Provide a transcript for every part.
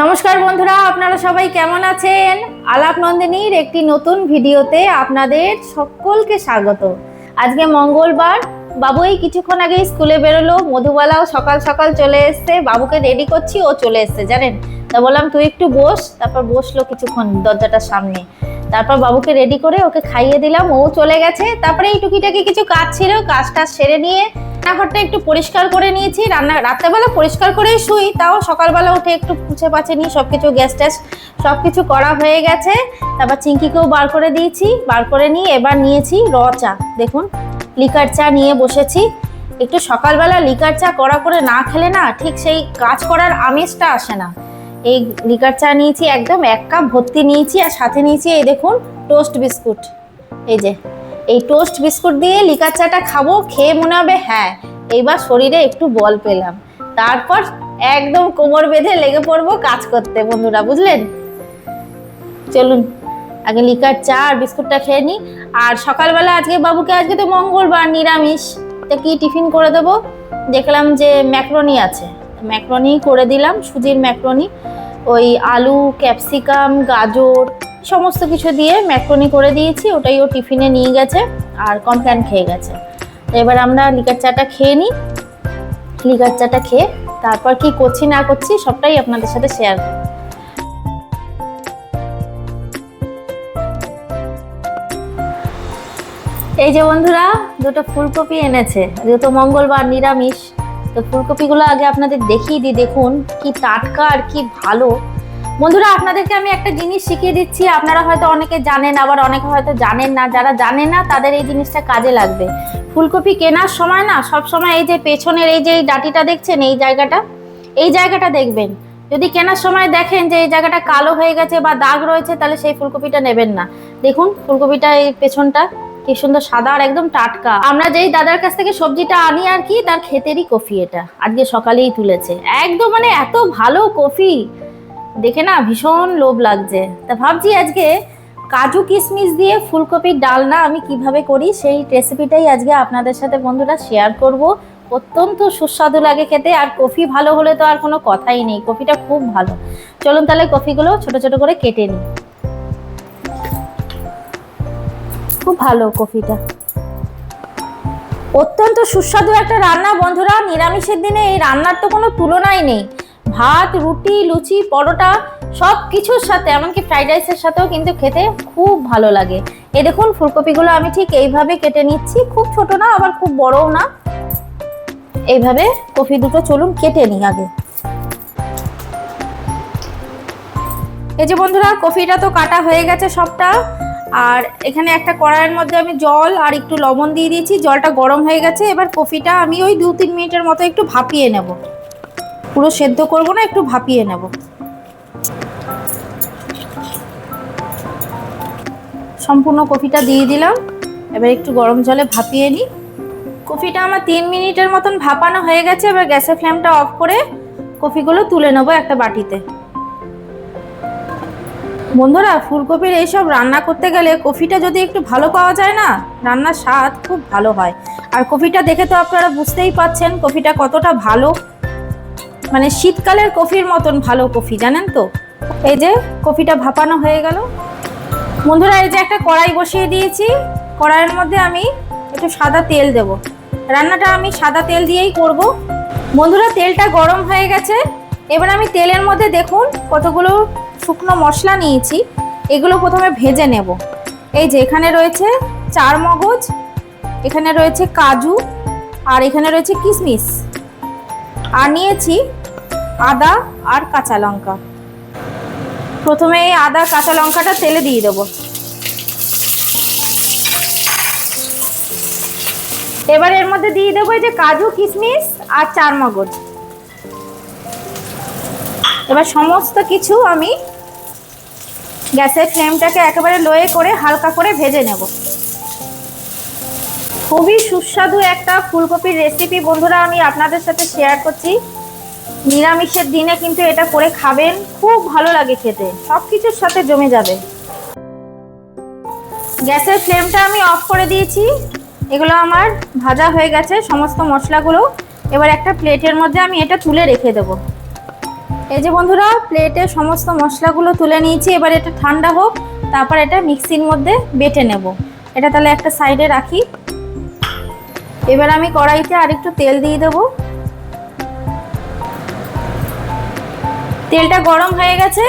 নমস্কার বন্ধুরা, আপনারা সবাই কেমন আছেন? আলাপ নন্দিনীর একটি নতুন ভিডিওতে আপনাদের সকলকে স্বাগত। আজকে মঙ্গলবার, বাবু এই কিছুক্ষণ আগে স্কুলে বেরোলো। মধুবালাও সকাল সকাল চলে এসছে, বাবুকে রেডি করছি, ও চলে এসছে জানেন। তা বললাম তুই একটু বস, তারপর বসলো কিছুক্ষণ দরজাটার সামনে। তারপর বাবুকে রেডি করে ওকে খাইয়ে দিলাম, ও চলে গেছে। তারপরে এই টুকিটাকি কিছু কাজ ছিল, কাজটা সেরে নিয়ে রান্নাঘরটা একটু পরিষ্কার করে নিয়েছি। রাত্রেবেলা পরিষ্কার করেই শুই, তাও সকালবেলা উঠে একটু পুছে পাছে নিয়ে সবকিছু গ্যাস ট্যাস সবকিছু করা হয়ে গেছে। তারপর চিংকিকেও বার করে দিয়েছি, বার করে নিয়ে এবার নিয়েছি চা। দেখুন লিকার চা নিয়ে বসেছি। একটু সকালবেলা লিকার চা করা করে না খেলে না ঠিক সেই কাজ করার আমেজটা আসে না। এই লিকার চা নিয়েছি, একদম 1 কাপ ভর্তি নিয়েছি, আর সাথে নিয়েছি এই দেখুন টোস্ট বিস্কুট। এই যে এই টোস্ট বিস্কুট দিয়ে লিকার চাটা খাবো, খেয়ে মনে হবে হ্যাঁ এইবার শরীরে একটু বল পেলাম। তারপর একদম কোমর বেঁধে লেগে পড়বো কাজ করতে বন্ধুরা, বুঝলেন? চলুন আগে লিকার চা আর বিস্কুটটা খেয়ে নিই। আর সকালবেলা আজকে তো মঙ্গলবার, নিরামিষ। তা কি টিফিন করে দেবো? দেখলাম যে ম্যাকরনি আছে, ম্যাকরনি করে দিলাম, সুজির ম্যাকরনি। ওই আলু, ক্যাপসিকাম, গাজর সমস্ত কিছু দিয়ে ম্যাকরনি করে দিয়েছি, ওটাই ও টিফিনে নিয়ে গেছে আর কমপ্লেন খেয়ে গেছে। এবার আমরা লিকার চাটা খেয়ে নিই। লিকার চাটা খেয়ে তারপর কি করছি না করছি সবটাই আপনাদের সাথে শেয়ার করব। এই যে বন্ধুরা, দুটো ফুলকপি এনেছে, যেহেতু মঙ্গলবার নিরামিষ, তো ফুলকপিগুলো আগে আপনাদের দেখিয়ে দিই। দেখুন কি টাটকা আর কি ভালো। বন্ধুরা আপনাদেরকে আমি একটা জিনিস শিখিয়ে দিচ্ছি, আপনারা হয়তো অনেকে জানেন, আবার অনেকে হয়তো জানেন না। যারা জানেন না তাদের এই জিনিসটা কাজে লাগবে। ফুলকপি কেনার সময় না সব সময় এই যে পেছনের এই যে ডাঁটিটা দেখছেন, এই জায়গাটা দেখবেন। যদি কেনার সময় দেখেন যে এই জায়গাটা কালো হয়ে গেছে বা দাগ রয়েছে, তাহলে সেই ফুলকপিটা নেবেন না। দেখুন ফুলকপিটা এই পেছনটা কি সুন্দর সাদা আর একদম টাটকা। আমরা যেই দাদার কাছ থেকে সবজিটা আনি আর কি, তার ক্ষেতেরই কফি এটা, আজকে সকালেই তুলেছে। একদম মানে এত ভালো কফি দেখে না ভীষণ লোভ লাগছে। তা ভাবছি আজকে কাজু কিশমিশ দিয়ে ফুলকপির ডালনা আমি কিভাবে করি সেই রেসিপিটাই আজকে আপনাদের সাথে বন্ধুরা শেয়ার করব। অত্যন্ত সুস্বাদু লাগে খেতে, আর কফি ভালো হলে তো আর কোনো কথাই নেই, কফিটা খুব ভালো। চলুন তাহলে কফিগুলো ছোট ছোট করে কেটে নিই। খুব ভালো কফিটা, অত্যন্ত সুস্বাদু একটা রান্না বন্ধুরা। নিরামিষের দিনে এই রান্নার তো কোনো তুলনাই নেই। ভাত, রুটি, লুচি, পরোটা সব কিছুর সাথে, এমনকি ফ্রাইড রাইসের সাথেও কিন্তু খেতে খুব ভালো লাগে। এই দেখুন ফুলকপিগুলো আমি ঠিক এইভাবে কেটে নিচ্ছি, খুব ছোট না আবার খুব বড়ও না, এইভাবে কফি দুটো চলুন কেটে নিই আগে। এই যে বন্ধুরা কফিটা তো কাটা হয়ে গেছে সবটা। আর এখানে একটা কড়াইয়ের মধ্যে আমি জল আর একটু লবণ দিয়ে দিয়েছি, জলটা গরম হয়ে গেছে। এবার কফিটা আমি ওই 2-3 মিনিটের মতো একটু ভাপিয়ে নেব, পুরো সেদ্ধ করব না, একটু ভাপিয়ে নেব। সম্পূর্ণ কফিটা দিয়ে দিলাম, এবার একটু গরম জলে ভাপিয়ে নিই। কফিটা আমার 3 মিনিটের মতন ভাপানো হয়ে গেছে। এবার গ্যাসের ফ্লেমটা অফ করে কফিগুলো তুলে নেবো একটা বাটিতে। বন্ধুরা ফুলকপির এইসব রান্না করতে গেলে কফিটা যদি একটু ভালো পাওয়া যায় না, রান্নার স্বাদ খুব ভালো হয়। আর কফিটা দেখে তো আপনারা বুঝতেই পাচ্ছেন কফিটা কতটা ভালো, মানে শীতকালের কফির মতন ভালো কফি, জানেন তো। এই যে কফিটা ভাপানো হয়ে গেল বন্ধুরা। এই যে একটা কড়াই বসিয়ে দিয়েছি, কড়াইয়ের মধ্যে আমি একটু সাদা তেল দেব। রান্নাটা আমি সাদা তেল দিয়েই করব বন্ধুরা। তেলটা গরম হয়ে গেছে, এবার আমি তেলের মধ্যে দেখুন কতগুলো শুকনো মশলা নিয়েছি, এগুলো প্রথমে ভেজে নেব। এই যে এখানে রয়েছে 4 মগজ, এখানে রয়েছে কাজু, আর এখানে রয়েছে কিশমিশ, আর নিয়েছি আদা আর কাঁচা লঙ্কা। প্রথমে এই আদা কাঁচা লঙ্কাটা তেলে দিয়ে দেবো। এবার এর মধ্যে দিয়ে দেবো এই যে কাজু, কিশমিশ আর 4 মগজ। এবার সমস্ত কিছু আমি গ্যাসের ফ্লেমটাকে একেবারে লোয়ে করে হালকা করে ভেজে নেব। খুবই সুস্বাদু একটা ফুলকপির রেসিপি বন্ধুরা আমি আপনাদের সাথে শেয়ার করছি। নিরামিষের দিনে কিন্তু এটা করে খাবেন, খুব ভালো লাগে খেতে, সব কিছুর সাথে জমে যাবে। গ্যাসের ফ্লেমটা আমি অফ করে দিয়েছি। এগুলো আমার ভাজা হয়ে গেছে সমস্ত মশলাগুলো। এবার একটা প্লেটের মধ্যে আমি এটা তুলে রেখে দেবো। এই যে বন্ধুরা প্লেটে সমস্ত মশলাগুলো তুলে নিয়েছি। এবার এটা ঠান্ডা হোক, তারপর এটা মিক্সির মধ্যে বেটে নেব। এটা তাহলে একটা সাইডে রাখি। এবার আমি কড়াইতে আরেকটু তেল দিয়ে দেবো। তেলটা গরম হয়ে গেছে।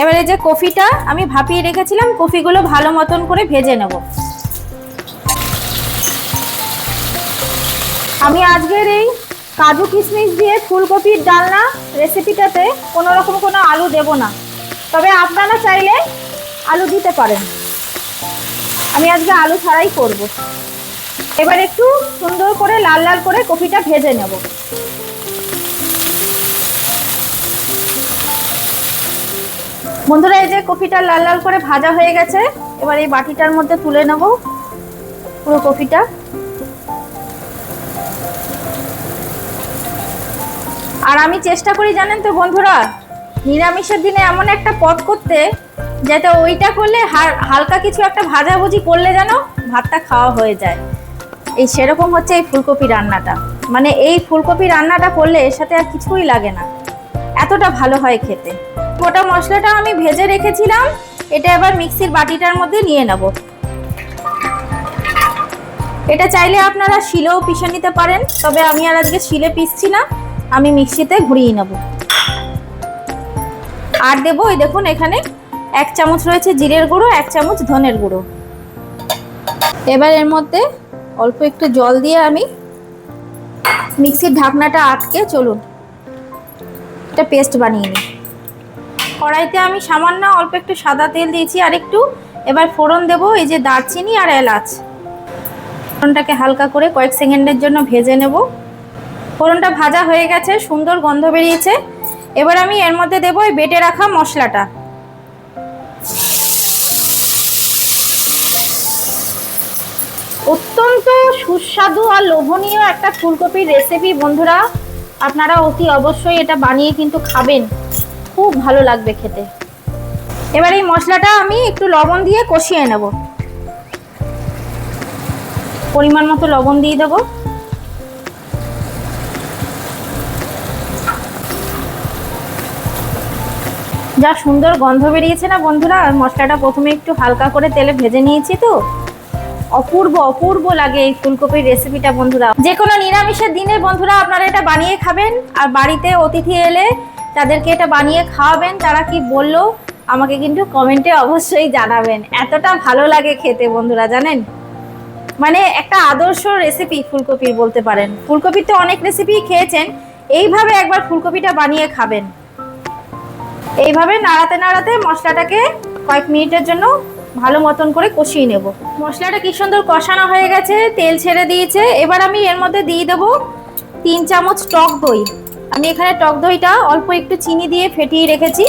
এবার এই যে কফিটা আমি ভাপিয়ে রেখেছিলাম, কফিগুলো ভালো মতন করে ভেজে নেব। আমি আজকের এই কাজু কিশমিশ দিয়ে ফুলকপির ডালনা রেসিপিটাতে কোনো রকম কোনো আলু দেব না, তবে আপনারা চাইলে আলু দিতে পারেন। আমি আজকে আলু ছাড়াই করব। এবার একটু সুন্দর করে লাল লাল করে কফিটা ভেজে নেব। বন্ধুরা এই যে কফিটা লাল লাল করে ভাজা হয়ে গেছে। এবার এই বাটিটার মধ্যে তুলে নেব পুরো কফিটা। আর আমি চেষ্টা করি জানেন তো বন্ধুরা, নিরামিষের দিনে এমন একটা পদ করতে যাতে ওইটা করলে হালকা কিছু একটা ভাজাভুজি করলে যেন ভাতটা খাওয়া হয়ে যায়। এই সেরকম হচ্ছে এই ফুলকপি রান্নাটা। মানে এই ফুলকপি রান্নাটা করলে এর সাথে আর কিছুই লাগে না, এতটা ভালো হয় খেতে। গোটা মশলাটা আমি ভেজে রেখেছিলাম, এটা এবার মিক্সির বাটিটার মধ্যে নিয়ে নেব। এটা চাইলে আপনারা শিলেও পিষে নিতে পারেন, তবে আমি আর আজকে শিলে পিসছি না, আমি মিক্সিতে ঘুরিয়ে নেব। আর দেবো এই দেখুন এখানে 1 চামচ রয়েছে জিরের গুঁড়ো, 1 চামচ ধনের গুঁড়ো। এবার এর মধ্যে অল্প একটু জল দিয়ে আমি মিক্সির ঢাকনাটা আটকে চলুন এটা পেস্ট বানিয়ে নিই। কড়াইতে আমি সামান্য অল্প একটু সাদা তেল দিয়েছি আর একটু। এবার ফোড়ন দেবো এই যে দারচিনি আর এলাচ। ফোড়নটাকে হালকা করে কয়েক সেকেন্ডের জন্য ভেজে নেব। ফোড়নটা ভাজা হয়ে গেছে, সুন্দর গন্ধ বেরিয়েছে। এবার আমি এর মধ্যে দেবো এই বেটে রাখা মশলাটা। অত্যন্ত সুস্বাদু আর লোভনীয় একটা ফুলকপির রেসিপি বন্ধুরা, আপনারা অতি অবশ্যই এটা বানিয়ে কিন্তু খাবেন, খুব ভালো লাগবে খেতে। এবার এই মশলাটা আমি একটু লবণ দিয়ে কষিয়ে নেব। পরিমাণ মতো লবণ দিয়ে দেবো। যা সুন্দর গন্ধ বেরিয়েছে না বন্ধুরা। আর মশলাটা প্রথমে একটু হালকা করে তেলে ভেজে নিয়েছি, তো অপূর্ব অপূর্ব লাগে এই ফুলকপির রেসিপিটা বন্ধুরা। যে কোনো নিরামিষের দিনে বন্ধুরা আপনারা এটা বানিয়ে খাবেন, আর বাড়িতে অতিথি এলে তাদেরকে এটা বানিয়ে খাওয়াবেন। তারা কি বললো আমাকে কিন্তু কমেন্টে অবশ্যই জানাবেন। এতটা ভালো লাগে খেতে বন্ধুরা, জানেন মানে একটা আদর্শ রেসিপি ফুলকপির বলতে পারেন। ফুলকপির তো অনেক রেসিপি খেয়েছেন, এইভাবে একবার ফুলকপিটা বানিয়ে খাবেন। এইভাবে নাড়াতে নাড়াতে মশলাটাকে কয়েক মিনিটের জন্য ভালো মতন করে কষিয়ে নেব। মশলাটা কি সুন্দর কষানো হয়ে গেছে, তেল ছেড়ে দিয়েছে। এবার আমি এর মধ্যে দিয়ে দেবো 3 চামচ টক দই। আমি এখানে টক দইটা অল্প একটু চিনি দিয়ে ফেটিয়ে রেখেছি,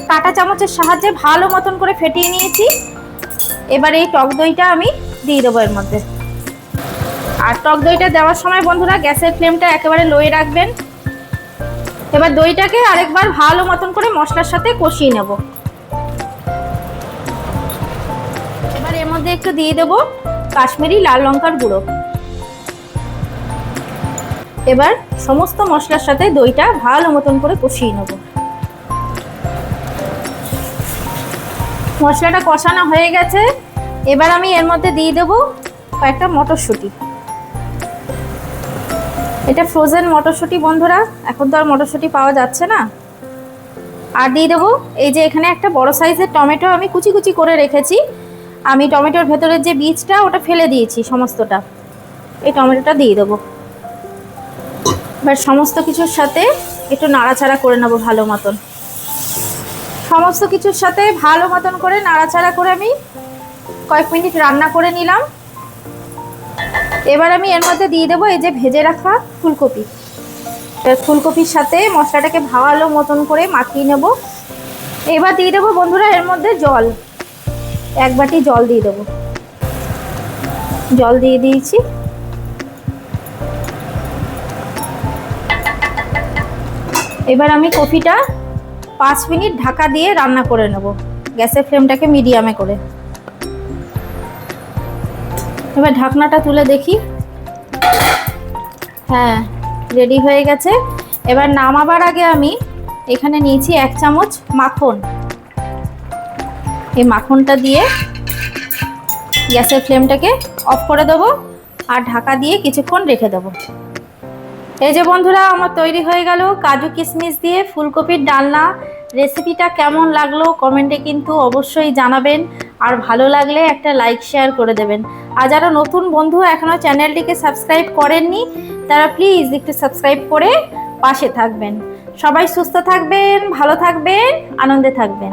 কাঁটা চামচের সাহায্যে ভালো মতন করে ফেটিয়ে নিয়েছি। এবার এই টক দইটা আমি দিয়ে দেবো এর মধ্যে। আর টক দইটা দেওয়ার সময় বন্ধুরা গ্যাসের ফ্লেমটা একেবারে লোয়ে রাখবেন। এবার দইটাকে আরেকবার ভালো মতন করে মশলার সাথে কষিয়ে নেব। এবার এর মধ্যে একটু দিয়ে দেবো কাশ্মীরি লাল লঙ্কার গুঁড়ো। এবার সমস্ত মশলার সাথে দইটা ভালো মতন করে কষিয়ে নেব। মশলাটা কষানো হয়ে গেছে। এবার আমি এর মধ্যে দিয়ে দেবো কয়েকটা মটরশুঁটি। এটা ফ্রোজেন মটরশুঁটি বন্ধুরা, এখন তো আর মটরশুঁটি পাওয়া যাচ্ছে না। আর দিয়ে দেবো এই যে এখানে একটা বড় সাইজের টমেটো আমি কুচি কুচি করে রেখেছি। আমি টমেটোর ভেতরের যে বীজটা ওটা ফেলে দিয়েছি সমস্তটা। এই টমেটোটা দিয়ে দেবো। এবার সমস্ত কিছুর সাথে একটু নাড়াচাড়া করে নেবো ভালো মতন। সমস্ত কিছুর সাথে ভালো মতন করে নাড়াচাড়া করে আমি কয়েক মিনিট রান্না করে নিলাম। এবার আমি এর মধ্যে দিয়ে দেবো এই যে ভেজে রাখা ফুলকপি। ফুলকপির সাথে মশলাটাকে ভালো মতন করে মাখিয়ে নেব। এবার দিয়ে দেবো বন্ধুরা এর মধ্যে জল, 1 বাটি জল দিয়ে দেবো। জল দিয়ে দিয়েছি। এবার আমি কফিটা 5 মিনিট ঢাকা দিয়ে রান্না করে নেব, গ্যাসের ফ্লেমটাকে মিডিয়ামে করে। এবার ঢাকনাটা তুলে দেখি, হ্যাঁ রেডি হয়ে গেছে। এবার নামাবার আগে আমি এখানে নিয়েছি 1 চামচ মাখন। এই মাখনটা দিয়ে গ্যাসের ফ্লেমটাকে অফ করে দেবো আর ঢাকা দিয়ে কিছুক্ষণ রেখে দেবো। এই যে বন্ধুরা, আমার তৈরি হয়ে গেল কাজু কিশমিশ দিয়ে ফুলকপির ডালনা। রেসিপিটা কেমন লাগলো কমেন্টে কিন্তু অবশ্যই জানাবেন, আর ভালো লাগলে একটা লাইক শেয়ার করে দেবেন। আর যারা নতুন বন্ধু এখনও চ্যানেলটিকে সাবস্ক্রাইব করেননি তারা প্লিজ একটু সাবস্ক্রাইব করে পাশে থাকবেন। সবাই সুস্থ থাকবেন, ভালো থাকবেন, আনন্দে থাকবেন।